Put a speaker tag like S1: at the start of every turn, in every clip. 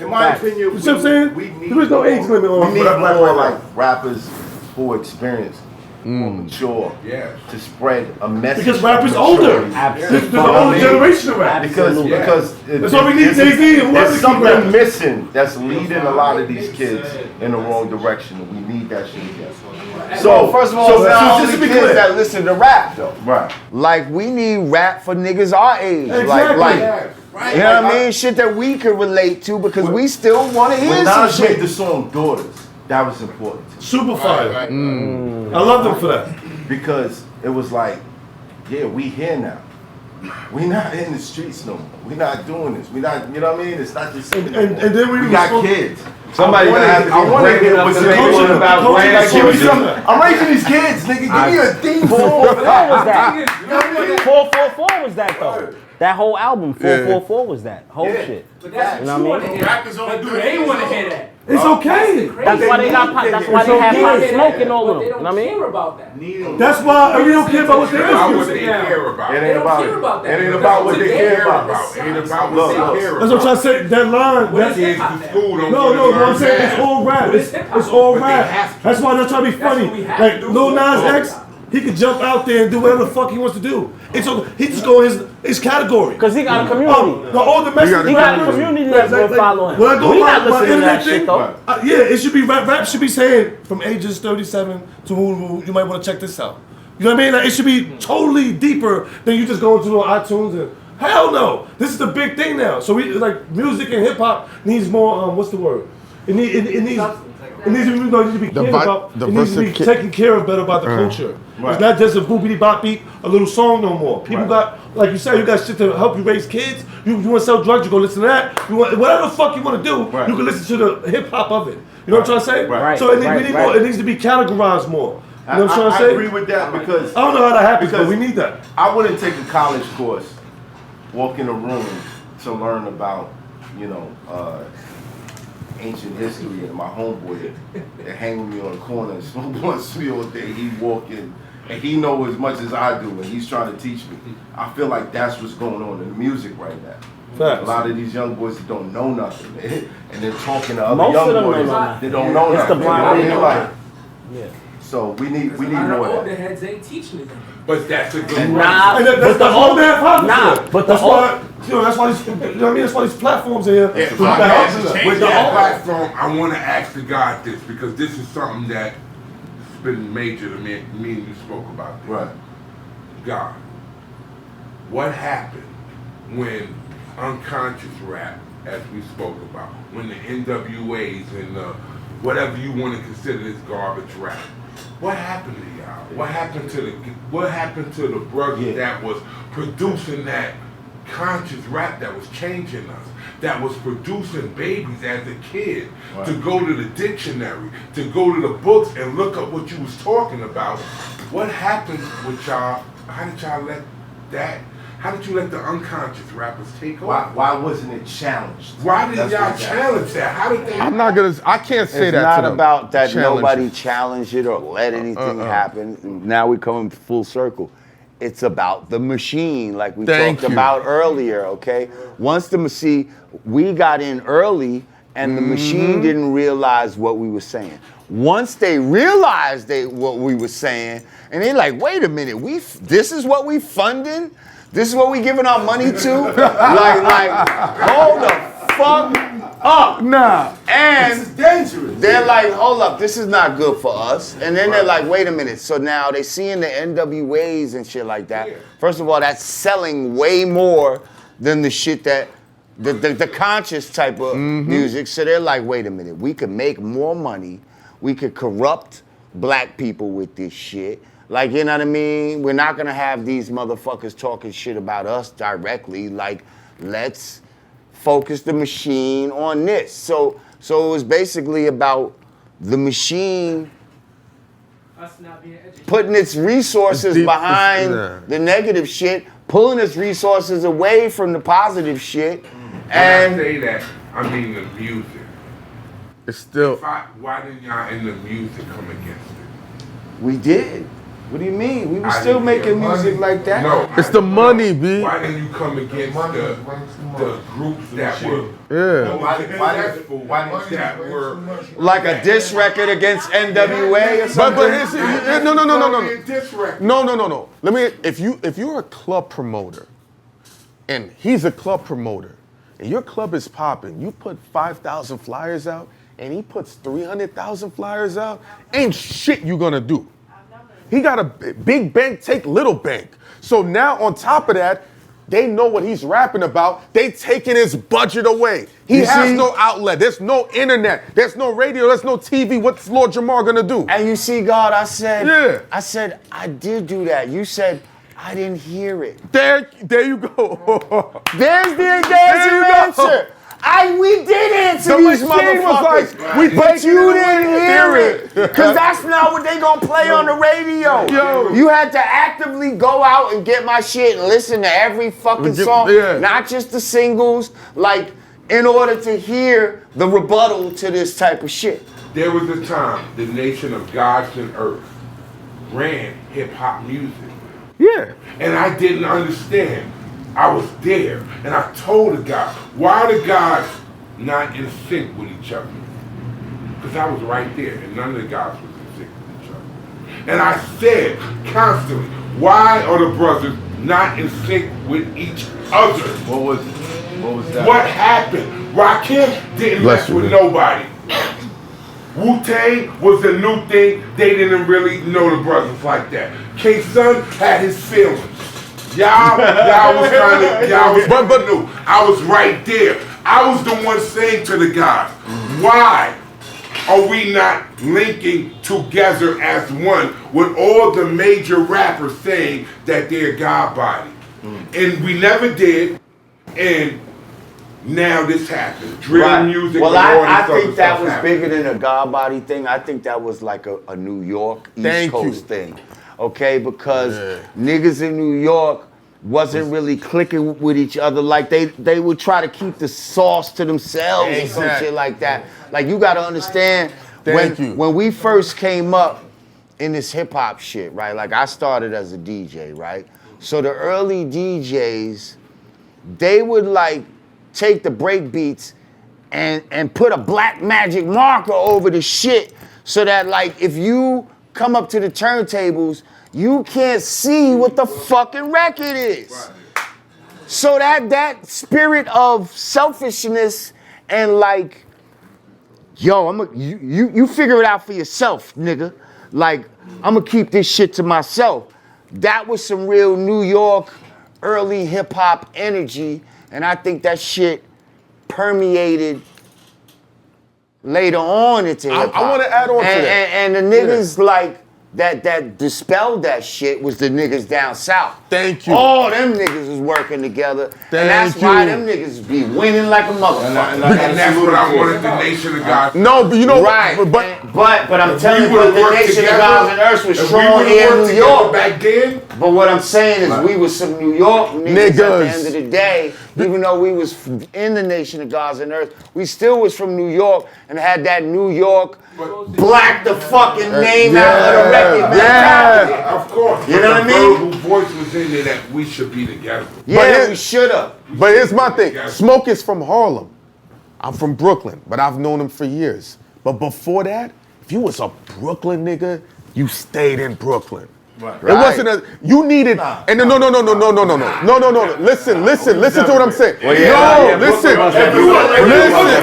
S1: In my opinion,
S2: you know what I'm saying? There is no age limit on
S1: we need more like rappers who experience, more mature, to spread a message.
S2: Because rappers older. There's an older generation of rap.
S1: Because
S2: that's why we need Jay-Z and
S1: there's something missing that's leading a lot of these kids in the wrong direction. We need that shit again.
S3: So first of all,
S1: so
S3: just to be clear, that listen to rap though.
S1: Right.
S3: Like we need rap for niggas our age.
S2: Exactly.
S3: Like you know what I mean? Shit that we could relate to because we still want to hear some
S1: Nas
S3: shit.
S1: made the song Daughters. That was important.
S2: Super fire. I love them for that.
S1: Because it was like, yeah, we here now. We not in the streets no more. We not doing this. We not, you know what I mean? It's not just.
S2: And then we
S1: got kids.
S3: Somebody gonna have to be breaking up the culture about
S1: I'm raising these kids, nigga. Give me a theme song.
S4: 444 was that. 444 was that though. That whole album, 444 was that whole shit.
S5: But that's
S4: you know what I mean?
S5: Rappers only do they want to hear that.
S2: It's okay.
S4: That's why they got pop. That's why they have Pop Smoke and all of them.
S5: They
S4: You
S5: don't
S4: know what I mean?
S5: care about that.
S2: That's why we don't care about what they
S6: care about.
S1: It ain't about that. It ain't about what they care about.
S6: It ain't about what they care about.
S2: That's what I'm trying to say. That line. No, I'm saying it's all rap. It's all rap. That's why they're trying to be funny. Like Lil Nas X, he could jump out there and do whatever the fuck he wants to do. It's okay. He just go in his category.
S4: Cause he got a community.
S2: All the message.
S4: He got a community that's gonna follow him.
S2: When I go
S4: We
S2: my
S4: not listening to
S2: internet
S4: that shit though.
S2: Yeah, it should be rap should be saying from ages 37 to who you might want to check this out. You know what I mean? Like, it should be totally deeper than you just go into iTunes and hell no. This is the big thing now. So we like music and hip hop needs more. What's the word? It needs to be taken care of better about the culture. Right. It's not just a boopity bop beat, a little song no more. People got, like you said, you got shit to help you raise kids. You want to sell drugs, you go listen to that. You want whatever the fuck you want to do, you can listen to the hip hop of it. You know what I'm trying to say?
S1: Right.
S2: So we need more. It needs to be categorized more. You know what I'm trying to say?
S1: I agree with that because
S2: I don't know how that happens, but we need that.
S1: I wouldn't take a college course, walk in a room to learn about, ancient history, and my homeboy that hang with me on the corner and smoke blunts with me all day. He walk in and he know as much as I do, and he's trying to teach me. I feel like that's what's going on in the music right now.
S2: Facts.
S1: A lot of these young boys that don't know nothing, and they're talking to other
S4: Most
S1: young
S4: of them
S1: boys that don't know
S4: It's the
S1: nothing.
S4: blind
S1: You know what I mean?
S4: Yeah.
S1: So we need more
S5: older
S1: of that.
S5: heads ain't teaching it.
S6: But that's a good
S4: Nah,
S2: And that's the whole damn problem.
S4: but
S2: that's why that's why these, you know what I mean? That's why these platforms are here.
S6: With that platform, I want to ask the God this because this is something that's been major to me and you spoke about. This.
S1: Right.
S6: God, what happened when unconscious rap, as we spoke about, when the NWAs and whatever you want to consider this garbage rap? What happened to y'all? What happened to the brother that was producing that conscious rap that was changing us, that was producing babies as a kid, to go to the dictionary, to go to the books and look up what you was talking about? What happened with y'all? How did you let the unconscious rappers take over?
S1: Why wasn't it challenged?
S6: Why did y'all challenge that? How did they?
S7: I can't say
S3: it's
S7: that.
S3: It's
S7: to
S3: not
S7: them.
S3: about that
S7: Challenge
S3: nobody
S7: it.
S3: challenged it or let anything happen. Now we come full circle. It's about the machine, like we talked about earlier, okay? Once the machine, we got in early and the machine didn't realize what we were saying. Once they realized what we were saying, and they're like, wait a minute, this is what we funding? This is what we giving our money to? like, hold the fuck up.
S7: Nah.
S3: And
S1: this is dangerous.
S3: They're like, hold up, this is not good for us. And then they're like, wait a minute. So now they seeing the NWAs and shit like that. First of all, that's selling way more than the shit that the conscious type of music. So they're like, wait a minute, we could make more money. We could corrupt black people with this shit. Like, you know what I mean? We're not gonna have these motherfuckers talking shit about us directly. Like, let's focus the machine on this. So it was basically about the machine putting its resources behind the negative shit, pulling its resources away from the positive shit.
S6: And I say that, I mean the music.
S7: It's still.
S6: Why didn't y'all in the music come against it?
S3: We did. What do you mean? We were
S6: I
S3: still
S6: didn't hear
S3: making music like that.
S6: No.
S7: It's the money, B.
S6: Why didn't you come against the groups that were
S7: Yeah.
S6: successful, that were
S3: Like a diss record against NWA or
S7: But
S3: something?
S7: here's no. No. Let me. If you're a club promoter, and he's a club promoter, and your club is popping, you put 5,000 flyers out, and he puts 300,000 flyers out, ain't shit you gonna do. He got a big bank, take little bank. So now on top of that, they know what he's rapping about. They taking his budget away. He has no outlet. There's no internet. There's no radio. There's no TV. What's Lord Jamar gonna do?
S3: And you see, God, I said,
S7: Yeah.
S3: I did do that. You said, I didn't hear it.
S7: There you go.
S3: There's the
S7: There you
S3: answer. We did answer
S7: The
S3: these
S7: machine was
S3: motherfuckers,
S7: like,
S3: but you didn't hear it, because that's not what they gonna play on the radio.
S7: Yo.
S3: You had to actively go out and get my shit and listen to every fucking song,
S7: Yeah.
S3: not just the singles, like, in order to hear the rebuttal to this type of shit.
S6: There was a time the nation of gods and earth ran hip hop music.
S7: Yeah.
S6: And I didn't understand. I was there, and I told the guy, why are the gods not in sync with each other? Because I was right there, and none of the gods was in sync with each other. And I said constantly, why are the brothers not in sync with each other?
S1: What was it? What was that?
S6: What happened? Rakim didn't
S7: Bless
S6: mess
S7: you,
S6: with
S7: man.
S6: nobody. Wu-Tang was a new thing. They didn't really know the brothers like that. K-Sun had his feelings. Y'all was but new. I was right there. I was the one saying to the guys, why are we not linking together as one with all the major rappers saying that they're God body? And we never did, and now this happened. Drill music.
S3: Well,
S6: and all
S3: I
S6: this other
S3: think that
S6: stuff
S3: was
S6: happened.
S3: bigger than a God body thing. I think that was like a New York, East
S7: Thank
S3: Coast
S7: you.
S3: thing. Okay, because niggas in New York wasn't really clicking with each other. Like they would try to keep the sauce to themselves or some
S7: Exactly.
S3: shit like that. Like you gotta understand
S7: Thank you.
S3: when we first came up in this hip hop shit, right? Like I started as a DJ, right? So the early DJs, they would like take the break beats and put a black magic marker over the shit so that like if you come up to the turntables, you can't see what the fucking record is. So that spirit of selfishness and like, yo, you figure it out for yourself, nigga. Like, I'm gonna keep this shit to myself. That was some real New York early hip hop energy, and I think that shit permeated later on into hip hop.
S7: I wanna add on to that.
S3: And the niggas like that dispelled that shit was the niggas down south.
S7: Thank you.
S3: All them niggas was working together, and that's
S7: Thank
S3: why
S7: you.
S3: them niggas be winning like a motherfucker.
S6: And that's what I wanted the nation of God.
S7: No, but you know,
S3: Right, but I'm telling you,
S6: We would've
S3: the
S6: worked
S3: nation of
S6: together,
S3: gods and earth was
S6: if we
S3: strong
S6: would've
S3: here in
S6: worked
S3: New
S6: together
S3: York.
S6: back then.
S3: But what I'm saying is we was some New York niggas at the
S7: Niggas.
S3: end of the day. Even though we was in the nation of gods and earth, we still was from New York and had that New York black the fucking name out of the record mentality.
S6: Of course.
S3: You know what I
S6: The
S3: mean?
S6: verbal voice was in there that we should be together.
S3: Yeah, we should have.
S7: But here's my thing. Smoke is from Harlem. I'm from Brooklyn, but I've known him for years. But before that, if you was a Brooklyn nigga, you stayed in Brooklyn.
S1: Right.
S7: It wasn't a, you needed, and no. Listen to what I'm saying. Listen.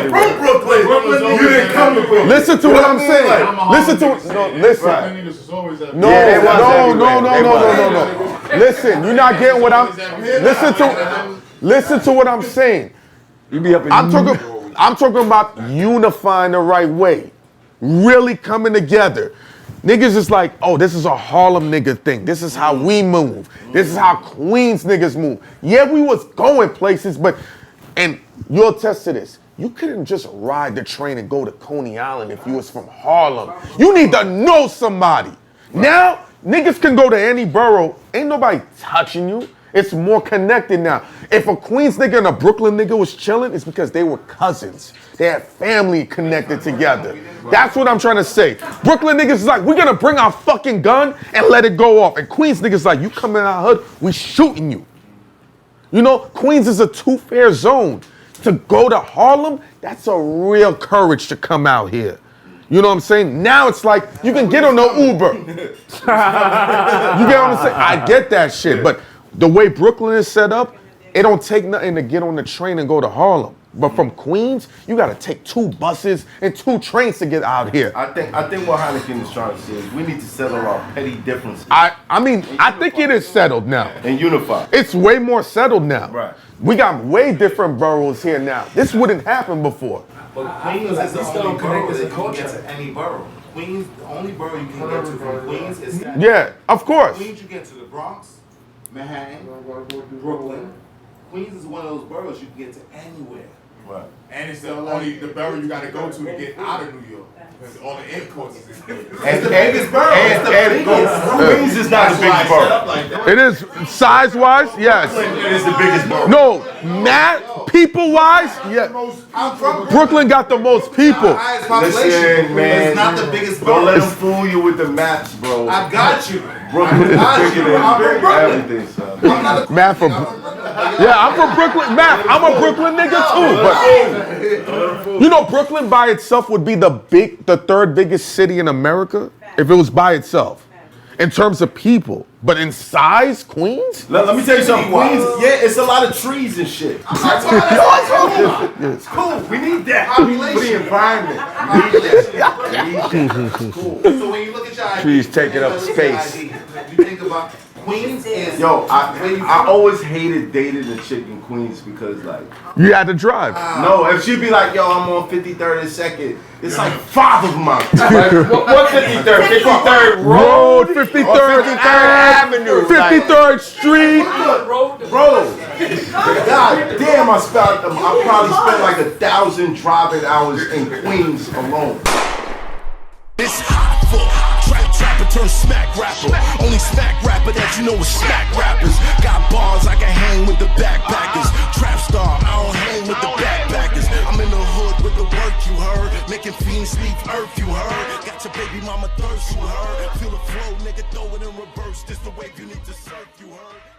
S2: From Brooklyn, you didn't come to Brooklyn.
S7: Listen to what I'm saying. Listen. No. Listen, you're not getting what I'm, listen to what I'm saying.
S4: You be up in
S7: I'm talking about unifying the right way. Really coming together. Niggas is like, oh, this is a Harlem nigga thing. This is how we move. This is how Queens niggas move. Yeah, we was going places, and you'll attest to this. You couldn't just ride the train and go to Coney Island if you was from Harlem. You need to know somebody. Now, niggas can go to any borough. Ain't nobody touching you. It's more connected now. If a Queens nigga and a Brooklyn nigga was chilling, it's because they were cousins. They had family connected together. That's what I'm trying to say. Brooklyn niggas is like, we're gonna bring our fucking gun and let it go off. And Queens niggas like, you come in our hood, we shooting you. You know, Queens is a two-fare zone. To go to Harlem, that's a real courage to come out here. You know what I'm saying? Now it's like, you can get on the Uber. You get what I'm saying? I get that shit, but the way Brooklyn is set up, it don't take nothing to get on the train and go to Harlem. But from Queens, you gotta take 2 buses and 2 trains to get out here.
S1: I think what Heineken is trying to say is we need to settle our petty differences.
S7: I mean, I think it is settled now.
S1: And unify.
S7: It's way more settled now.
S1: Right.
S7: We got way different boroughs here now. This wouldn't happen before.
S8: But Queens is the only borough that you can get to any borough. Queens, the only borough you can get to from Queens is Staten Island.
S7: Yeah, of course.
S8: Queens, you get to the Bronx, Manhattan, Brooklyn. Queens is one of those boroughs you can get to anywhere.
S1: Right.
S9: And it's the only the borough you got to go to get out of New York. Because all the imports is
S1: And Queens is not the biggest borough.
S7: It is size-wise, yes.
S1: It is the biggest borough.
S7: No, people-wise, yeah.
S8: I'm from
S7: Brooklyn got the most people.
S8: highest population.
S1: Listen, man.
S8: It's not the biggest
S1: Don't let
S8: borough.
S1: them fool you with the maps, bro.
S8: I got you.
S1: Brooklyn is bigger
S8: I'm from
S1: than
S8: Brooklyn.
S1: everything, son.
S8: I'm not a
S7: Man from, yeah, I'm from Brooklyn. Man, I'm a Brooklyn nigga too. But you know, Brooklyn by itself would be the third biggest city in America if it was by itself, in terms of people. But in size, Queens.
S1: Let me tell you something. Queens, yeah, it's a lot of trees and shit. It's cool. We need that for the environment. We need that. Cool.
S8: So when you look at your ID,
S3: Trees taking up
S8: when you look at your
S3: space.
S8: ID, you think about Queens is
S1: Yo, I always hated dating a chick in Queens because like,
S7: You had to drive.
S1: no, if she'd be like, yo, I'm on 53rd and 2nd, it's like 5 of them out there. Like, what 53rd? 53rd
S7: Road, 53rd Avenue, 53rd Street.
S1: Bro, god damn, I probably spent like 1,000 driving hours in Queens alone.
S10: It's hot for trapper turn smack rapper. Only smack rapper that you know is smack rappers. Got bars I can hang with the backpackers. Trap star, I don't hang with the backpackers. I'm in the hood with the work you heard. Making fiends leave earth you heard. Got your baby mama thirst you heard. Feel the flow, nigga, throw it in reverse. This the wave you need to surf you heard.